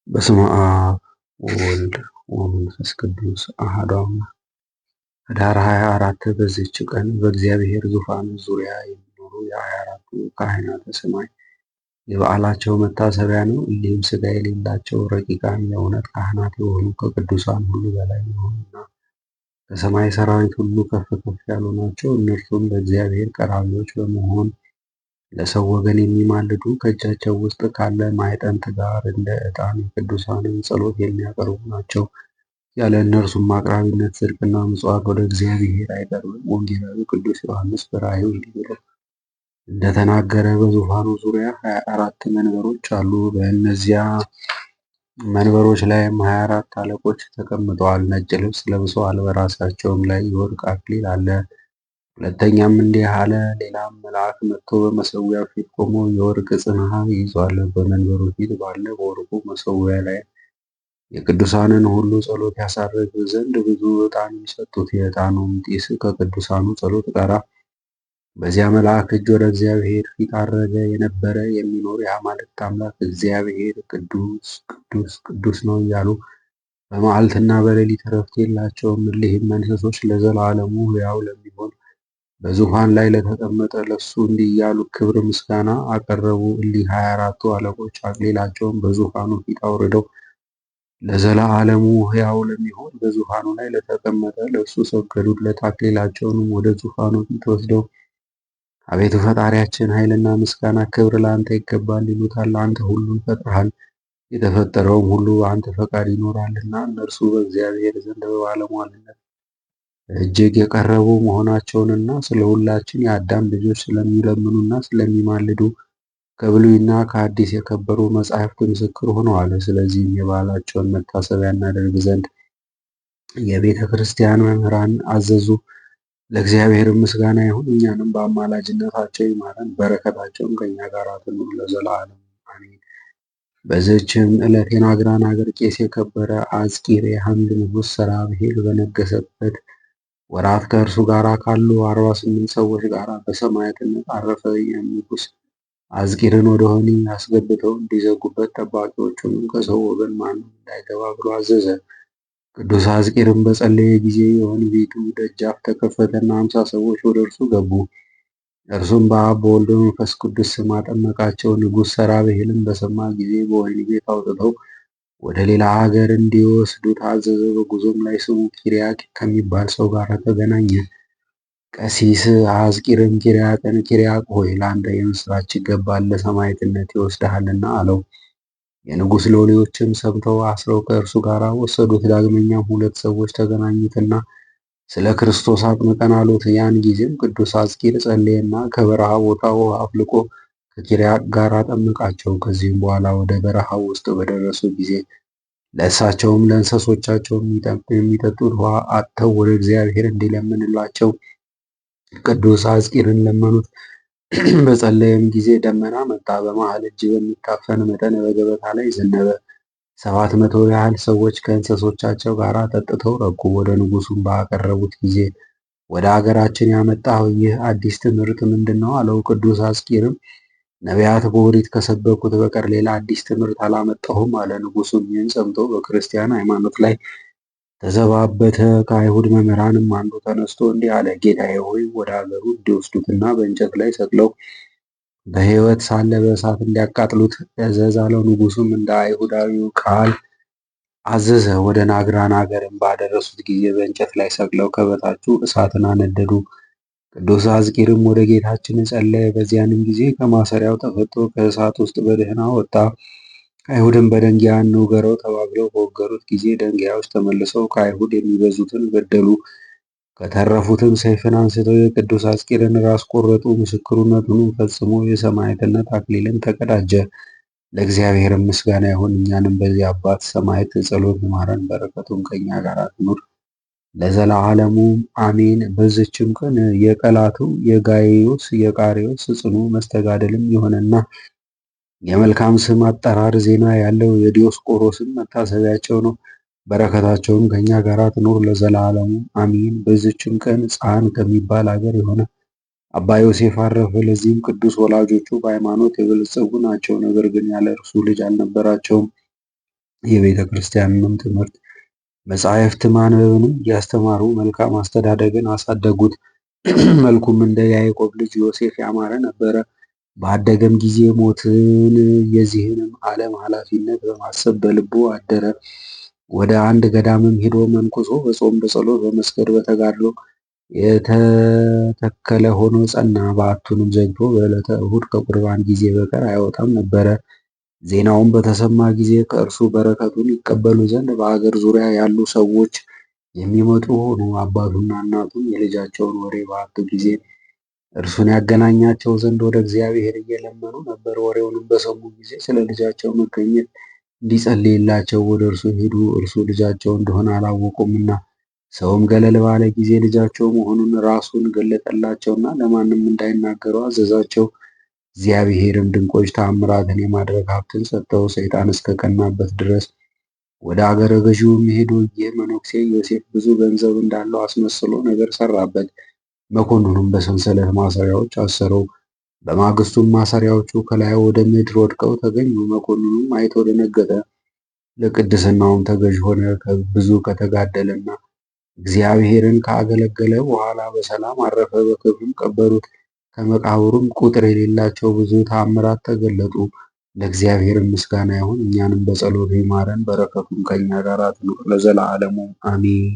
በስመ አብ ወወልድ ወመንፈስ ቅዱስ አሐዱ አምላክ። ኅዳር 24 በዚህች ቀን በእግዚአብሔር ዙፋን ዙሪያ የሚኖሩ የ24ቱ ካህናተ ሰማይ የበዓላቸው መታሰቢያ ነው። እሊህም ሥጋ የሌላቸው ረቂቃን የእውነት ካህናት የሆኑ ከቅዱሳን ሁሉ በላይ የሆኑና ከሰማይ ሠራዊት ሁሉ ከፍ ከፍ ያሉ ናቸው። እነርሱም ለእግዚአብሔር ቀራቢዎች በመሆን ለሰው ወገን የሚማልዱ ከእጃቸው ውስጥ ካለ ማዕጠንት ጋር እንደ ዕጣን የቅዱሳንን ጸሎት የሚያቀርቡ ናቸው። ያለ እነርሱም አቅራቢነት ጽድቅና ምጽዋት ወደ እግዚአብሔር አይቀርብም። ወንጌላዊው ቅዱስ ዮሐንስ በራእዩ እንዲህ ብሎ እንደተናገረ በዙፋኑ ዙሪያ 24 መንበሮች አሉ። በእነዚያ መንበሮች ላይም 24 አለቆች ተቀምጠዋል። ነጭ ልብስ ለብሰዋል። በራሳቸውም ላይ የወርቅ አክሊል አለ። ሁለተኛም እንዲህ አለ። ሌላም መልአክ መጥቶ በመሠዊያው ፊት ቆሞ የወርቅ ጽንሐ ይዟል። በመንበሩ ፊት ባለ በወርቁ መሠዊያ ላይ የቅዱሳንን ሁሉ ጸሎት ያሳርግ ዘንድ ብዙ ዕጣን ሰጡት። የዕጣኑም ጢስ ከቅዱሳኑ ጸሎት ጋር በዚያ መልአክ እጅ ወደ እግዚአብሔር ፊት አረገ። የነበረ የሚኖር የአማልክት አምላክ እግዚአብሔር ቅዱስ ቅዱስ ቅዱስ ነው እያሉ በመዓልትና በሌሊት ዕረፍት የላቸውም። እሊህም እንስሶች ለዘላለሙ ሕያው ለሚሆን በዙፋን ላይ ለተቀመጠ ለሱ እንዲህ እያሉ ክብር ምስጋና አቀረቡ። እሊህ 24ቱ አለቆች አክሊላቸውን በዙፋኑ ፊት አውርደው ለዘላለሙ ሕያው ለሚሆን በዙፋኑ ላይ ለተቀመጠ ለእሱ ሰገዱለት። አክሊላቸውንም ወደ ዙፋኑ ፊት ወስደው አቤቱ ፈጣሪያችን ኃይልና ምስጋና ክብር ለአንተ ይገባል ይሉታል። አንተ ሁሉን ፈጥረሃል፣ የተፈጠረውም ሁሉ በአንተ ፈቃድ ይኖራልና። እነርሱ በእግዚአብሔር ዘንድ በባለሟልነት እጅግ የቀረቡ መሆናቸውንና ስለ ሁላችን የአዳም ልጆች ስለሚለምኑና ስለሚማልዱ ከብሉይና ከአዲስ የከበሩ መጻሕፍት ምስክር ሆነዋል። ስለዚህም የበዓላቸውን መታሰቢያ እናደርግ ዘንድ የቤተ ክርስቲያን መምህራን አዘዙ። ለእግዚአብሔር ምስጋና ይሁን፣ እኛንም በአማላጅነታቸው ይማረን፣ በረከታቸውም ከእኛ ጋር ትኑር ለዘላለሙ አሜን። በዚህችም ዕለት የናግራን አገር ቄስ የከበረ አዝቂር የሐምድ ንጉሥ ሰራብሄል በነገሰበት ወራት ከእርሱ ጋር ካሉ 48 ሰዎች ጋር በሰማዕትነት አረፈ። ይህም ንጉሥ አዝቂርን ወደ ወህኒ አስገብተው እንዲዘጉበት ጠባቂዎቹንም ከሰው ወገን ማንም እንዳይገባ ብሎ አዘዘ። ቅዱስ አዝቂርም በጸለየ ጊዜ የወህኒ ቤቱ ደጃፍ ተከፈተና 50 ሰዎች ወደ እርሱ ገቡ። እርሱም በአብ በወልድ በመንፈስ ቅዱስ ስም አጠመቃቸው። ንጉሥ ሰራብሄልም በሰማ ጊዜ በወህኒ ቤት አውጥተው ወደ ሌላ ሀገር እንዲወስዱት አዘዘ። በጉዞም ላይ ስሙ ኪርያቅ ከሚባል ሰው ጋር ተገናኘ። ቀሲስ አዝቂርም ኪርያቅን ኪርያቅ ሆይ ለአንተ የምስራች ይገባል፣ ለሰማዕትነት ይወስድሃልና አለው። የንጉሥ ሎሌዎችም ሰምተው አስረው ከእርሱ ጋር ወሰዱት። ዳግመኛም 2 ሰዎች ተገናኙትና ስለ ክርስቶስ አጥምቀን አሉት። ያን ጊዜም ቅዱስ አዝቂር ጸለየና ከበረሃ ቦታ ውሃ አፍልቆ ከኪርያቅ ጋር አጠመቃቸው። ከዚህም በኋላ ወደ በረሃው ውስጥ በደረሱ ጊዜ ለእሳቸውም ለእንስሶቻቸውም የሚጠጡት ውሃ አጥተው ወደ እግዚአብሔር እንዲለምንላቸው ቅዱስ አዝቂርን ለመኑት። በጸለየም ጊዜ ደመና መጣ፣ በመሃል እጅ በሚታፈን መጠን በገበታ ላይ ዘነበ። 700 ያህል ሰዎች ከእንስሶቻቸው ጋር ጠጥተው ረኩ። ወደ ንጉሡም ባቀረቡት ጊዜ ወደ አገራችን ያመጣው ይህ አዲስ ትምህርት ምንድን ነው? አለው። ቅዱስ አዝቂርም ነቢያት በኦሪት ከሰበኩት በቀር ሌላ አዲስ ትምህርት አላመጣሁም አለ። ንጉሡም ይህን ሰምቶ በክርስቲያን ሃይማኖት ላይ ተዘባበተ። ከአይሁድ መምህራንም አንዱ ተነስቶ እንዲህ አለ። ጌታዬ ሆይ ወደ አገሩ እንዲወስዱትና በእንጨት ላይ ሰቅለው በሕይወት ሳለ በእሳት እንዲያቃጥሉት እዘዝ አለው። ንጉሡም እንደ አይሁዳዊው ቃል አዘዘ። ወደ ናግራን አገርም ባደረሱት ጊዜ በእንጨት ላይ ሰቅለው ከበታቹ እሳትን አነደዱ። ቅዱስ አዝቂርም ወደ ጌታችን ጸለየ። በዚያንም ጊዜ ከማሰሪያው ተፈቶ ከእሳት ውስጥ በደህና ወጣ። አይሁድም በደንጊያ እንውገረው ተባብለው በወገሩት ጊዜ ደንጊያዎች ተመልሰው ከአይሁድ የሚበዙትን ገደሉ። ከተረፉትም ሰይፍን አንስተው የቅዱስ አዝቂርን ራስ ቆረጡ። ምስክርነቱንም ፈጽሞ የሰማዕትነት አክሊልን ተቀዳጀ። ለእግዚአብሔር ምስጋና ይሁን፣ እኛንም በዚህ አባት ሰማዕት ጸሎት ይማረን፣ በረከቱም ከእኛ ጋር ትኑር ለዘላለሙ አሜን። በዚችም ቀን የቀላቱ የጋይዮስ የቃሪዮስ ጽኑ መስተጋድልም የሆነና የመልካም ስም አጠራር ዜና ያለው የዲዮስቆሮስም መታሰቢያቸው ነው። በረከታቸውም ከእኛ ጋር ትኑር ለዘላለሙ አሜን። በዚችም ቀን ጻን ከሚባል አገር የሆነ አባ ዮሴፍ አረፈ። ለዚህም ቅዱስ ወላጆቹ በሃይማኖት የበለጸጉ ናቸው። ነገር ግን ያለ እርሱ ልጅ አልነበራቸውም። የቤተ ክርስቲያንንም ትምህርት መጻሕፍት ማንበብንም እያስተማሩ መልካም አስተዳደግን አሳደጉት። መልኩም እንደ ያዕቆብ ልጅ ዮሴፍ ያማረ ነበረ። ባደገም ጊዜ ሞትን የዚህንም ዓለም ኃላፊነት በማሰብ በልቡ አደረ። ወደ አንድ ገዳምም ሄዶ መንኩሶ በጾም በጸሎት በመስገድ በተጋድሎ የተተከለ ሆኖ ጸና። በዓቱንም ዘግቶ በዕለተ እሑድ ከቁርባን ጊዜ በቀር አይወጣም ነበረ። ዜናውን በተሰማ ጊዜ ከእርሱ በረከቱን ይቀበሉ ዘንድ በአገር ዙሪያ ያሉ ሰዎች የሚመጡ ሆኑ። አባቱና እናቱም የልጃቸውን ወሬ ባጡ ጊዜ እርሱን ያገናኛቸው ዘንድ ወደ እግዚአብሔር እየለመኑ ነበር። ወሬውንም በሰሙ ጊዜ ስለ ልጃቸው መገኘት እንዲጸልይላቸው ወደ እርሱ ሄዱ። እርሱ ልጃቸው እንደሆነ አላወቁምና። ሰውም ገለል ባለ ጊዜ ልጃቸው መሆኑን ራሱን ገለጠላቸውና ለማንም እንዳይናገሩ አዘዛቸው። እግዚአብሔርም ድንቆች ተአምራትን የማድረግ ሀብትን ሰጠው። ሰይጣን እስከቀናበት ድረስ ወደ አገረ ገዢውም ሄዶ ይህ መነኩሴ ዮሴፍ ብዙ ገንዘብ እንዳለው አስመስሎ ነገር ሰራበት። መኮንኑም በሰንሰለት ማሰሪያዎች አሰረው። በማግስቱም ማሰሪያዎቹ ከላይ ወደ ምድር ወድቀው ተገኙ። መኮንኑም አይቶ ደነገጠ። ለቅድስናውም ተገዥ ሆነ። ብዙ ከተጋደለና እግዚአብሔርን ካገለገለ በኋላ በሰላም አረፈ። በክብርም ቀበሩት። ከመቃብሩም ቁጥር የሌላቸው ብዙ ተአምራት ተገለጡ። ለእግዚአብሔር ምስጋና ይሁን፣ እኛንም በጸሎቱ ይማረን፣ በረከቱም ከኛ ጋር ትኑር ለዘላለሙ አሜን።